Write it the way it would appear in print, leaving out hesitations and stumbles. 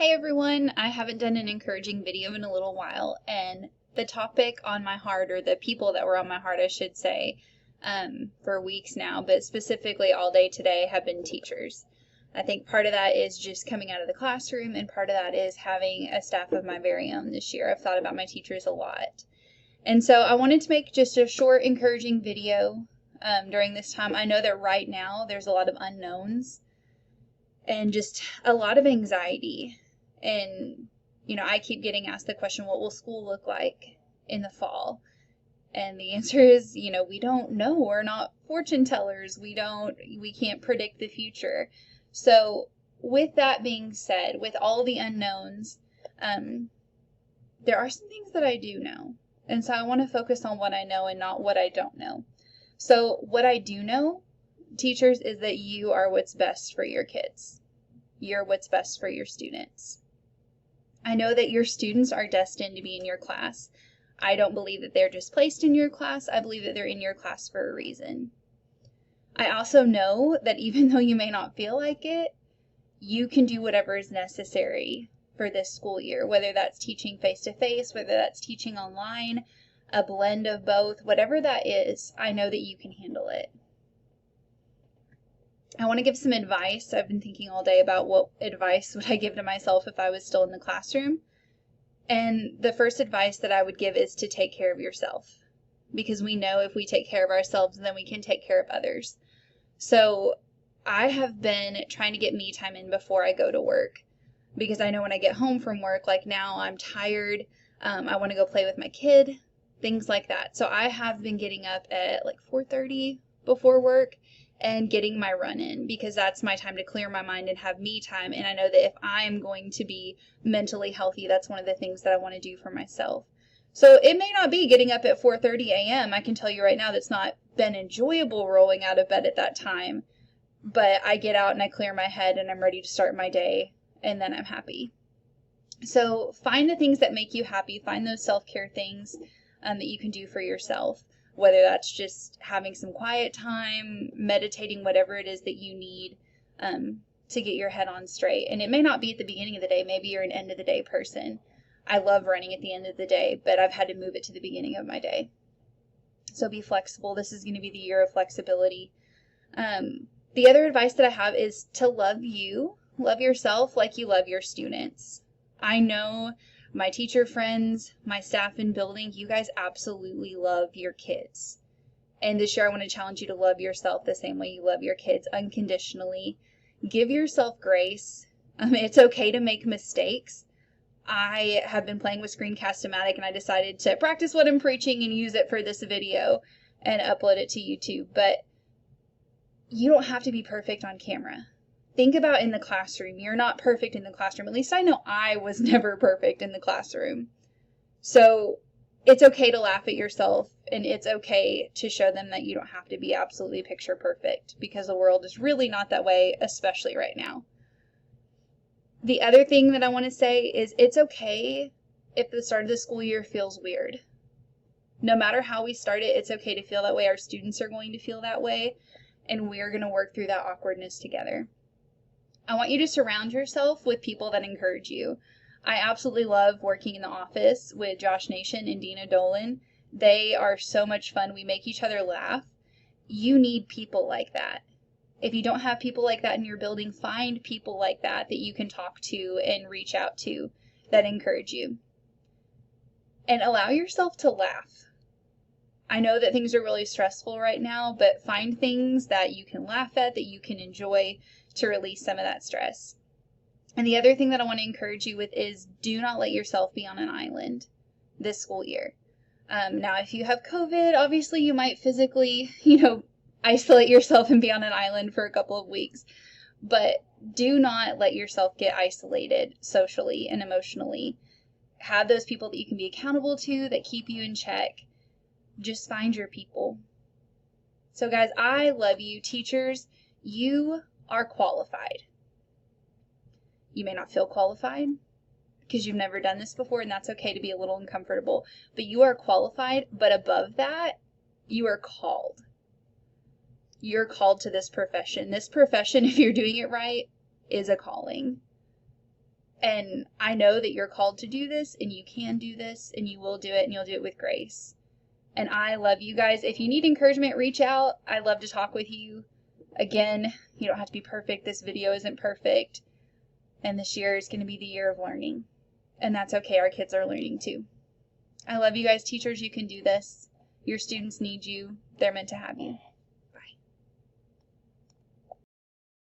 Hey everyone, I haven't done an encouraging video in a little while, and the topic on my heart, or the people that were on my heart, I should say, for weeks now, but specifically all day today, have been teachers. I think part of that is just coming out of the classroom, and part of that is having a staff of my very own this year. I've thought about my teachers a lot. And so I wanted to make just a short, encouraging video during this time. I know that right now there's a lot of unknowns and just a lot of anxiety. And, I keep getting asked the question, what will school look like in the fall? And the answer is, we don't know. We're not fortune tellers. We can't predict the future. So with that being said, with all the unknowns, there are some things that I do know. And so I want to focus on what I know and not what I don't know. So what I do know, teachers, is that you are what's best for your kids. You're what's best for your students. I know that your students are destined to be in your class. I don't believe that they're just placed in your class. I believe that they're in your class for a reason. I also know that even though you may not feel like it, you can do whatever is necessary for this school year, whether that's teaching face-to-face, whether that's teaching online, a blend of both, whatever that is, I know that you can handle it. I want to give some advice. I've been thinking all day about what advice would I give to myself if I was still in the classroom. And the first advice that I would give is to take care of yourself. Because we know if we take care of ourselves, then we can take care of others. So I have been trying to get me time in before I go to work. Because I know when I get home from work, like now I'm tired, I want to go play with my kid, things like that. So I have been getting up at like 4:30 before work and getting my run in, because that's my time to clear my mind and have me time. And I know that if I am going to be mentally healthy, that's one of the things that I want to do for myself. So it may not be getting up at 4:30 a.m. I can tell you right now that's not been enjoyable rolling out of bed at that time. But I get out and I clear my head and I'm ready to start my day, and then I'm happy. So find the things that make you happy. Find those self-care things that you can do for yourself. Whether that's just having some quiet time, meditating, whatever it is that you need to get your head on straight. And it may not be at the beginning of the day. Maybe you're an end of the day person. I love running at the end of the day, but I've had to move it to the beginning of my day. So be flexible. This is going to be the year of flexibility. The other advice that I have is to love you. Love yourself like you love your students. I know my teacher friends, my staff in building, you guys absolutely love your kids. And this year I want to challenge you to love yourself the same way you love your kids, unconditionally. Give yourself grace. It's okay to make mistakes. I have been playing with Screencast-O-Matic, and I decided to practice what I'm preaching and use it for this video and upload it to YouTube. But you don't have to be perfect on camera. Think about in the classroom. You're not perfect in the classroom. At least I know I was never perfect in the classroom. So it's okay to laugh at yourself, and it's okay to show them that you don't have to be absolutely picture perfect, because the world is really not that way, especially right now. The other thing that I want to say is it's okay if the start of the school year feels weird. No matter how we start it, it's okay to feel that way. Our students are going to feel that way, and we're going to work through that awkwardness together. I want you to surround yourself with people that encourage you. I absolutely love working in the office with Josh Nation and Dina Dolan. They are so much fun. We make each other laugh. You need people like that. If you don't have people like that in your building, find people like that that you can talk to and reach out to that encourage you. And allow yourself to laugh. I know that things are really stressful right now, but find things that you can laugh at, that you can enjoy, to release some of that stress. And the other thing that I want to encourage you with is do not let yourself be on an island this school year. Now, if you have COVID, obviously you might physically, isolate yourself and be on an island for a couple of weeks. But do not let yourself get isolated socially and emotionally. Have those people that you can be accountable to, that keep you in check. Just find your people. So guys, I love you. Teachers, you are qualified. You may not feel qualified because you've never done this before, and that's okay to be a little uncomfortable, but you are qualified. But above that, you are called. You're called to this profession. This profession, if you're doing it right, is a calling. And I know that you're called to do this, and you can do this, and you will do it, and you'll do it with grace. And I love you guys. If you need encouragement, reach out. I love to talk with you. Again, you don't have to be perfect. This video isn't perfect. And this year is going to be the year of learning. And that's okay. Our kids are learning too. I love you guys. Teachers, you can do this. Your students need you. They're meant to have you.